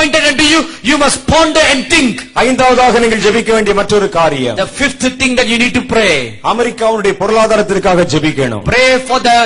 appointed unto you, you must ponder and think. ஐந்தாவதாக நீங்கள் ஜெபிக்க வேண்டிய மற்றொரு காரியம். The fifth thing that you need to pray. அமெரிக்காவுடைய பொருளாதாரத்திற்காக ஜெபிக்கணும். Pray for the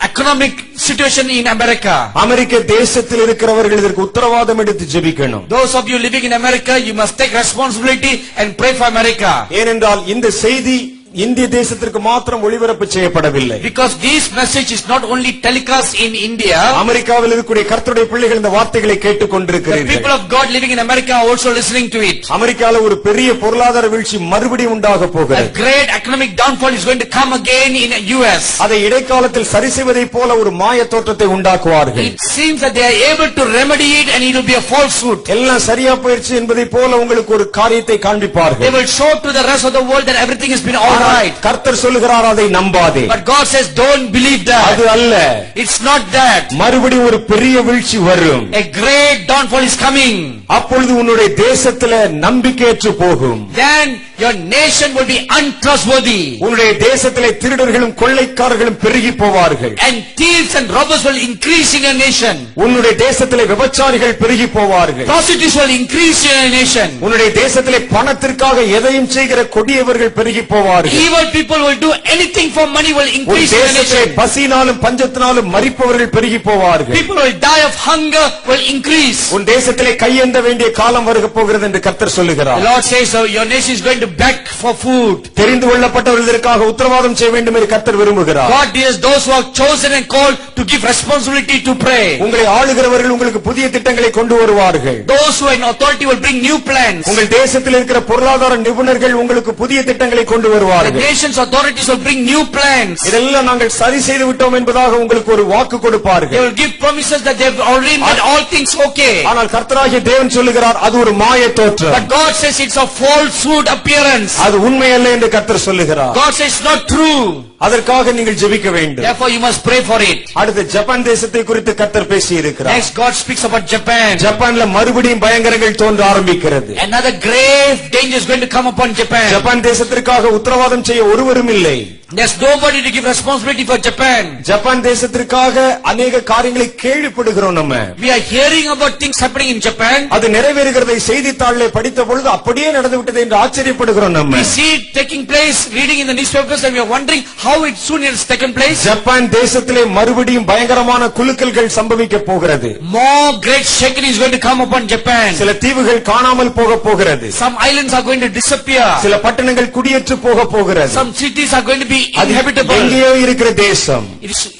economic situation in America. அமெரிக்க தேசத்தில் இருக்கிறவர்கள் இதற்கு உத்தரவாதம் எடுத்து ஜெபிக்கணும். Those of you living in America, you must take responsibility and pray for America. ஏனென்றால் இந்த செய்தி இந்திய தேசத்திற்கு மாத்திரம் ஒளிபரப்பு செய்யப்படவில்லை. Because this message is not only telecast in India. அமெரிக்காவில் இருக்கக்கூடிய கர்த்தருடைய பிள்ளைகள் இந்த வார்த்தைகளை கேட்டுக் கொண்டிருக்கிறார்கள். The people of God living in America are also listening to it. அமெரிக்கால ஒரு பெரிய பொருளாதார வீழ்ச்சி மறுபடியும் உண்டாக போகிறது. A great economic downfall is going to come again in US. அதை இடைக்காலத்தில் சரி செய்வதைப் போல ஒரு மாய தோற்றத்தை உண்டாக்குவார்கள். It seems that they are able to remedy it and it will be a falsehood. எல்லாம் சரியா போயிடுச்சு என்பதைப் போல உங்களுக்கு ஒரு காரியத்தை காண்பிப்பார்கள். They will show to the rest of the world that everything has been all right. கர்த்தர் சொல்லுகிறார் அதை நம்பாதே. But God says don't believe that. அது அல்ல. It's not that. மறுபடியும் ஒரு பெரிய வீழ்ச்சி வரும். A great downfall is coming. அப்பொழுது உன்னுடைய தேசத்திலே நம்பிக்கையற்று போகும். Then your nation will be untrustworthy. உன்னுடைய தேசத்திலே திருடர்களும் கொள்ளைக்காரர்களும் பெருகி போவார்கள். And thieves and robbers will increase in your nation. உன்னுடைய தேசத்திலே விபச்சாரிகள் பெருகி போவார்கள். Prostitutes will increase in your nation. உன்னுடைய தேசத்திலே பணத்திற்காக எதையும் செய்கிற கொடியவர்கள் பெருகி போவார்கள். Evil people will do anything for money will increase in your nation. பசினாலும் பஞ்சத்தினாலும் மரிப்பவர்கள் பெருகி போவார்கள். People will die of hunger will increase. உன் தேசத்திலே கையேந்த வேண்டிய காலம் வருக போகிறது என்று கர்த்தர் சொல்லுகிறார். The Lord says so your nation is going to beg for food. தெரிந்து கொள்ளப்பட்டவர்கள் இதற்காக உத்தரவாதம் செய்ய வேண்டும் என்று கர்த்தர் விரும்புகிறார். God dears those who are chosen and called to give responsibility to pray. உங்களை ஆளுகிறவர்கள் உங்களுக்கு புதிய திட்டங்களை கொண்டு வருவார்கள். Those who are in authority will bring new plans. உங்கள் தேசத்தில் இருக்கிற பொருளாதார நிபுணர்கள் உங்களுக்கு புதிய திட்டங்களை கொண்டு வருவார்கள். The nation's authorities will bring new plans. இதெல்லாம் நாங்கள் சரி செய்து விட்டோம் என்பதாக உங்களுக்கு ஒரு வாக்கு கொடுப்பார்கள். They will give promises that they have already made all things okay. ஆனால் கர்த்தராகிய தேவன் சொல்லுகிறார் அது ஒரு மாய தோற்றம். But God says it's a falsehood appearance. அது உண்மை அல்ல என்று கர்த்தர் சொல்லுகிறார். God says it's not true. அதற்காக நீங்கள் ஜெபிக்க வேண்டும். Therefore you must pray for it. அடுத்து ஜப்பான் தேசத்தை குறித்து கர்த்தர் பேசி இருக்கிறார். Next God speaks about Japan. ஜப்பான்ல மறுபடியும் பயங்கரங்கள் தோன்ற ஆரம்பிக்கிறது. Another grave danger is going to come upon Japan. Japan தேசத்திற்காக உத்தரவாதம் செய்ய ஒருவரும் இல்லை. There's nobody to give responsibility for Japan. Japan தேசத்திற்காக अनेक காரியங்களை கேள்விப்படுகிறோம் நம்ம. We are hearing about things happening in Japan. அது நிறைவேறுகிறதை செய்தித்தாளிலே படித்த பொழுது அப்படியே நடந்துவிட்டது என்று ஆச்சரியப்படுகிறோம் நம்ம. We see it taking place, reading in the newspapers and we are wondering how it soon has taken place. Japan தேசத்திலே மறுபடியும் பயங்கரமான குலுக்கல்கள் சம்பவிக்க போகிறது. More great shaking is going to come upon Japan. சில தீவுகள் காணாமல் போக போகிறது. Some islands are going to disappear. சில பட்டணங்கள் குடியேற்று போக போகிறது. Some cities are going to be inhabitable. எங்கேயோ இருக்கிற தேசம்.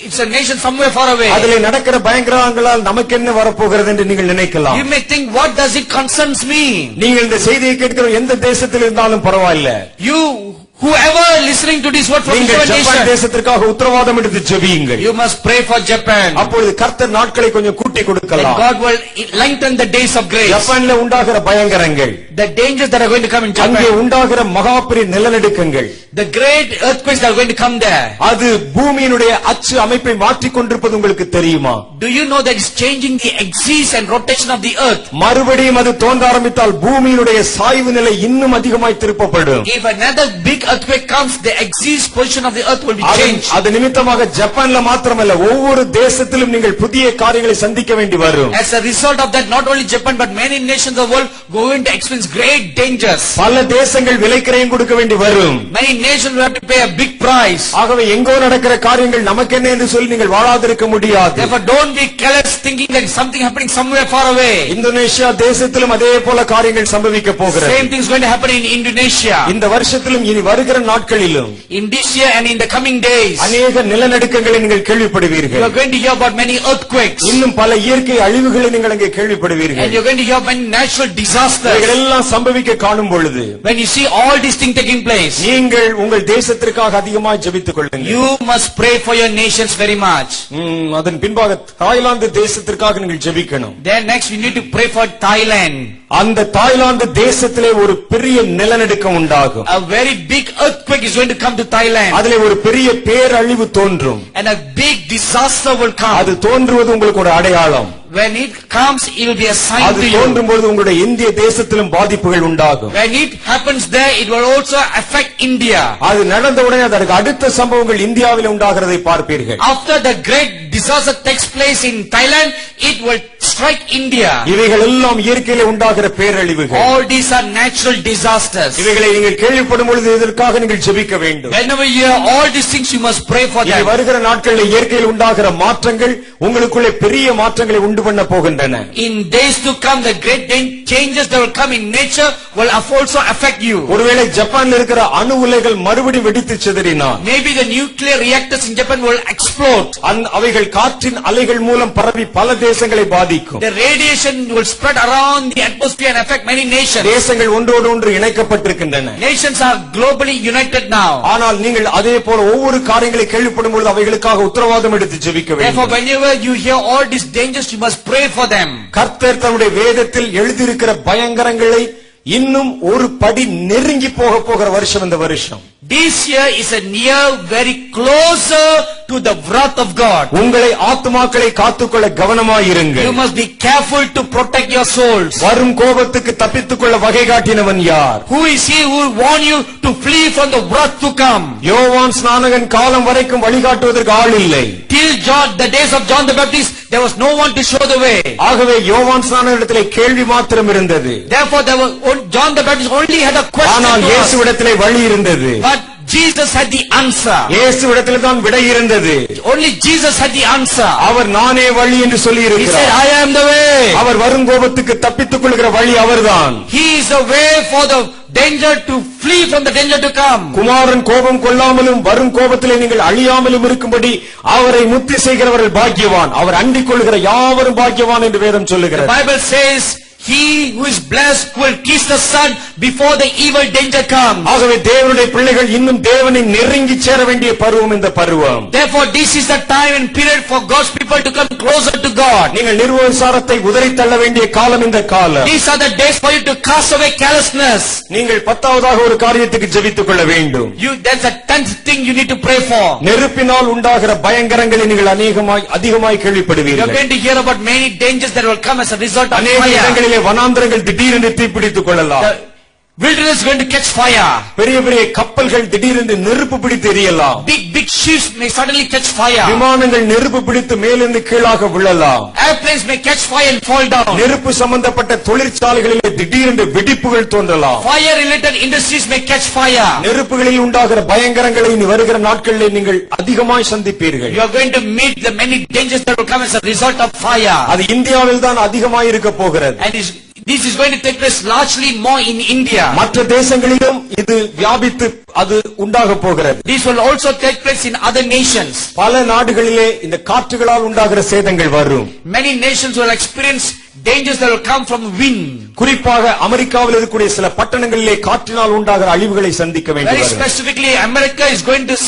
It's a nation somewhere far away. அதிலே நடக்கிற பயங்கரங்களால் நமக்கு என்ன வரப்போகிறது என்று நீங்கள் நினைக்கலாம். You may think what does it concerns me? நீங்கள் இந்த செய்தியை கேட்கிற எந்த தேசத்தில் இருந்தாலும் பரவாயில்லை. You whoever listening to this word from Japan தேசத்திற்காக உத்தரவாதம் எடுத்து ஜெபியுங்கள். You must pray for Japan. அப்பொழுது கர்த்தர் நாட்களை கொஞ்சம் கூட்டி கொடுக்கலாம். God will lengthen the days of grace. ஜப்பான்ல உண்டாகிற பயங்கரங்கள், the dangers that are going to come in Japan, அங்கே உண்டாகிற மகாபெரிய நிலநடுக்கங்கள், the great earthquakes that are going to come there, அது பூமியினுடைய அச்சு அமைப்பை மாற்றிக் கொண்டிருப்பது உங்களுக்கு தெரியுமா? Do you know that it's changing the axis and rotation of the earth? மறுபடியும் அது தோன்ற ஆரம்பித்தால் பூமியினுடைய சாய்வு நிலை இன்னும் அதிகமாய் திருப்பப்படும். If another big earthquake comes, the axis position of the earth will be changed. அது நிமித்தமாக ஜப்பான்ல மாத்திரமல்ல ஒவ்வொரு தேசத்திலும் நீங்கள் புதிய காரியங்களை சந்திக்க வேண்டி வரும். As a result of that, not only Japan but many nations of the world going to experience great dangers. பல தேசங்கள் விலைக்கிரயம் கொடுக்க வேண்டி வரும். Many nations will have to pay a big price. ஆகவே எங்கோ நடக்கிற காரியங்கள் நமக்கு என்ன என்று சொல்லி நீங்கள் வாழாதிருக்க முடியாது. Therefore don't be careless thinking that something happening somewhere far away. Indonesia தேசத்திலும் அதே போல காரியங்கள் சம்பவிக்க போகிறது. Same thing is going to happen in Indonesia. இந்த வருஷத்திலும் இனி வருகிற நாட்களிலும் in this year and in the coming days அநேக நிலநடுக்கங்களை நீங்கள் கேள்விப்படுவீர்கள். You are going to hear about many earthquakes. இன்னும் பல இயற்கை அழிவுகளை நீங்கள் அங்கே கேள்விப்படுவீர்கள். And you are going to hear many natural disasters. இதெல்லாம் சம்பவிக்க காணும் பொழுது when you see all these things taking place, நீங்கள் உங்கள் தேசத்திற்காக அதிகமாக ஜெபித்துக் கொள்ளுங்கள். You must pray for your nations very much. அதன் பின்பாக தாய்லாந்து தேசத்திற்காக நீங்கள் ஜெபிக்கணும். Then next we need to pray for Thailand. அந்த தாய்லாந்து தேசத்திலே ஒரு பெரிய நிலநடுக்கம் உண்டாகும். A very big earthquake is going to come to Thailand. அதிலே ஒரு பெரிய பேரழிவு தோன்றும். And a big disaster will come. அது தோன்றுவது உங்களுக்கு ஒரு அடையாளம். When it comes, it will be a sign to you. அது தோன்றும் பொழுது உங்களுடைய இந்திய தேசத்திலும் பாதிப்புகள் உண்டாகும். When it happens there, it will also affect India. அது நடந்தவுடனே அதற்கு அடுத்த சம்பவங்கள் இந்தியாவில் உண்டாகிறதை பார்ப்பீர்கள். After the great disaster takes place in Thailand, it will strike India. இவைகள் எல்லாம் இயற்கையிலே உண்டாகிற பேரழிவுகள். All these are natural disasters. இவைகளை நீங்கள் கேள்விப்படும் பொழுது இதற்காக நீங்கள் ஜெபிக்க வேண்டும். Whenever you hear all these things, you must pray for them. வருகிற நாட்களில் இயற்கையில் உண்டாகிற மாற்றங்கள் உங்களுக்குள்ளே பெரிய மாற்றங்களை உண்டு பண்ண போகின்றன. In days to come, the great changes that will come in nature will also affect you. ஒருவேளை ஜப்பான்ல இருக்கிற அணு உலைகள் மறுபடியும் வெடித்து சிதறினால், maybe the nuclear reactors in Japan will explode. அவைகள் காற்றின் அலைகள் மூலம் பரவி பல தேசங்களை பாதிக்கும். The radiation will spread around the atmosphere and affect many nations. தேசங்கள் ஒன்றோடு ஒன்று இணைக்கப்பட்டிருக்கின்றன. Nations are globally united now. ஆனால் நீங்கள் அதே போல ஒவ்வொரு காரியங்களை கேள்விப்படும் பொழுது அவைகளுக்காக உத்தரவாதம் எடுத்து ஜெபிக்க வேண்டும். Therefore, whenever you hear all these dangers, you must pray for them. கர்த்தர் தம்முடைய வேதத்தில் எழுதியிருக்கிற பயங்கரங்களை இன்னும் ஒரு படி நெருங்கி போகிற வருஷம் இந்த வருஷம். This year is a near very closer to the wrath of God. உங்களை ஆத்துமாக்களை காத்துக்கொள்ள கவனமாயிருங்கள். You must be careful to protect your souls. வரும் கோபத்துக்கு தப்பித்துக்கொள்ள வகை காட்டினவன் யார்? Who is he who will warn you to flee from the wrath to come? யோவான் ஸ்நானகன் காலம் வரைக்கும் வழிகாட்டுவதற்கு ஆள் இல்லை. Till the days of John the Baptist, there was no one to show the way. ஆகவே யோவான் ஸ்நானகனிடத்திலே கேள்வி மாத்திரம் இருந்தது. Therefore, John the Baptist only had a question. ஆனால் இயேசுவிடத்திலே வழி இருந்தது. But Jesus had the answer. இயேசுவிடத்திலே தான் விடை இருந்தது. Only Jesus had the answer. அவர் நானே வழி என்று சொல்லி இருக்கிறார். He said, I am the way. அவர் வரும் கோபத்துக்கு தப்பித்துக் கொள்கிற வழி அவர்தான். He is the way for the danger to flee from the danger to come. குமாரன் கோபம் கொள்ளாமலும் வரும் கோபத்திலே நீங்கள் அழியாமலும் இருக்கும்படி அவரை முத்தி செய்கிறவர்கள் பாக்கியவான். அவர் அண்டிக் கொள்கிற யாவரும் பாக்கியவான் என்று வேதம் சொல்லுகிறது. The Bible says, he who is blessed will kiss the son before the evil danger comes. ஆகவே தேவனுடைய பிள்ளைகள் இன்னும் தேவனை நெருங்கி சேர வேண்டிய பருவம் இந்த பருவம். Therefore, this is the time and period for God's people to come closer to God. நீங்கள் நிர்வசாரத்தை உதறி தள்ள வேண்டிய காலம் இந்த காலம். These are the days for you to cast away carelessness. நீங்கள் 10வதாக ஒரு காரியத்துக்கு ஜெபித்துக் கொள்ள வேண்டும். That's the 10th thing you need to pray for. நெருப்பினால் உண்டாகிற பயங்கரங்களை நீங்கள் அதிகமாய் கேள்விப்படுவீர்கள். You're going to hear about many dangers that will come as a result of fire. வனாந்தரங்கள் திடீரென்று தீப்பிடித்துக் கொள்ளலாம். Wilderness is going to catch fire. பெரிய பெரிய கப்பல்கள் திடீரென்று நெருப்பு பிடித்து எரியலாம். Big ships may suddenly catch fire. விமானங்கள் நெருப்பு பிடித்து மேலிருந்து கீழாக விழலாம். Airplanes may catch fire and fall down. நெருப்பு சம்பந்தப்பட்ட தொழிற்சாலைகளிலே திடீரென்று வெடிப்புகள் தோன்றலாம். Fire related industries may catch fire. நெருப்புகளில் உண்டாகிற பயங்கரங்களை இனி வருகிற நாட்களிலே நீங்கள் அதிகமாய் சந்திப்பீர்கள். You are going to meet the many dangers that will come as a result of fire. அது இந்தியாவில் தான் அதிகமாய் இருக்க போகிறது. And this is going to take place largely more in India. மற்ற தேசங்களிலும் இது வியாபித்து அது உண்டாக போகிறது. This will also take place in other nations. பல நாடுகளிலே இந்த காற்றுகளால் உண்டாகிற சேதங்கள் வரும். Many nations will experience dangers that will come from wind. குறிப்பாக அமெரிக்காவில் இருக்கக்கூடிய சில பட்டணங்களிலே காற்றினால் உண்டாகிற அழிவுகளை சந்திக்க வேண்டும். Very specifically, America is going to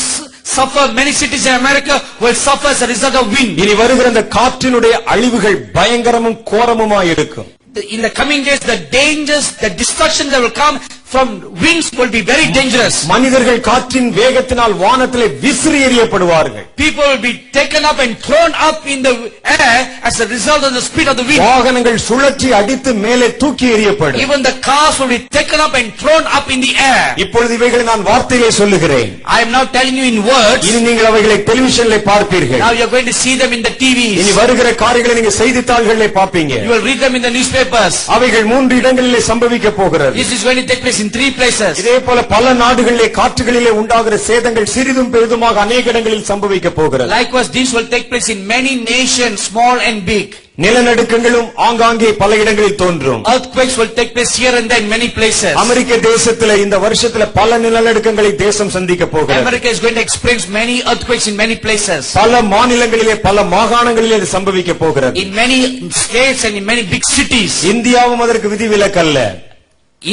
suffer. Many cities in America will suffer as a result of wind. இனி வருகிற இந்த காற்றினுடைய அழிவுகள் பயங்கரமும் கோரமுமாய் இருக்கும். In the coming days, the dangers, the destruction that will come from winds will be very dangerous. மனிதர்கள் காற்றின் வேகத்தினால் வானத்திலே விசிறி எறியப்படுவார்கள். People will be taken up and thrown up in the air as a result of the speed of the wind. வாகனங்கள் சுழற்றி அடித்து மேலே தூக்கி எறியப்படும். Even the cars will be taken up and thrown up in the air. இப்பொழுது இவைகளை நான் வார்த்தையிலே சொல்லுகிறேன். I am now telling you in words. இனி நீங்கள் அவைகளை டெலிவிஷனிலே பார்ப்பீர்கள். Now you are going to see them in the TVs. இனி வருகிற காரியங்களை நீங்க செய்தித்தாள்களிலே பார்ப்பீங்க. You will read them in the newspapers. அவைகள் 3 இடங்களிலே சம்பவிக்க போகிறது. This is going to take place in 3 places. இதே போல பல நாடுகளிலே காற்றுகளிலே உண்டாகிற சேதங்கள் சிறிதும் பெரிதுமாக अनेक இடங்களில் சம்பவிக்க போகிறது. Likewise, this will take place in many nations, small and big. நிலநடுக்கங்களும் ஆங்காங்கே பல இடங்களில் தோன்றும். Earthquakes will take place here and there in many places. அமெரிக்க தேசத்திலே இந்த வருஷத்திலே பல நிலநடுக்கங்களை தேசம் சந்திக்க போகிறது. America is going to experience many earthquakes in many places. பல மாநிலங்களிலே பல மாகாணங்களிலே இது சம்பவிக்க போகிறது. In many states and in many big cities. இந்தியாவும் அதற்கு விதிவிலக்கல்ல.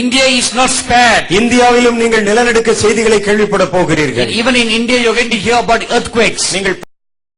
India is not spared. இந்தியாவிலும் நீங்கள் நிலநடுக்க செய்திகளை கேள்விப்பட போகிறீர்கள். Even in India you are going to hear about earthquakes. நீங்கள்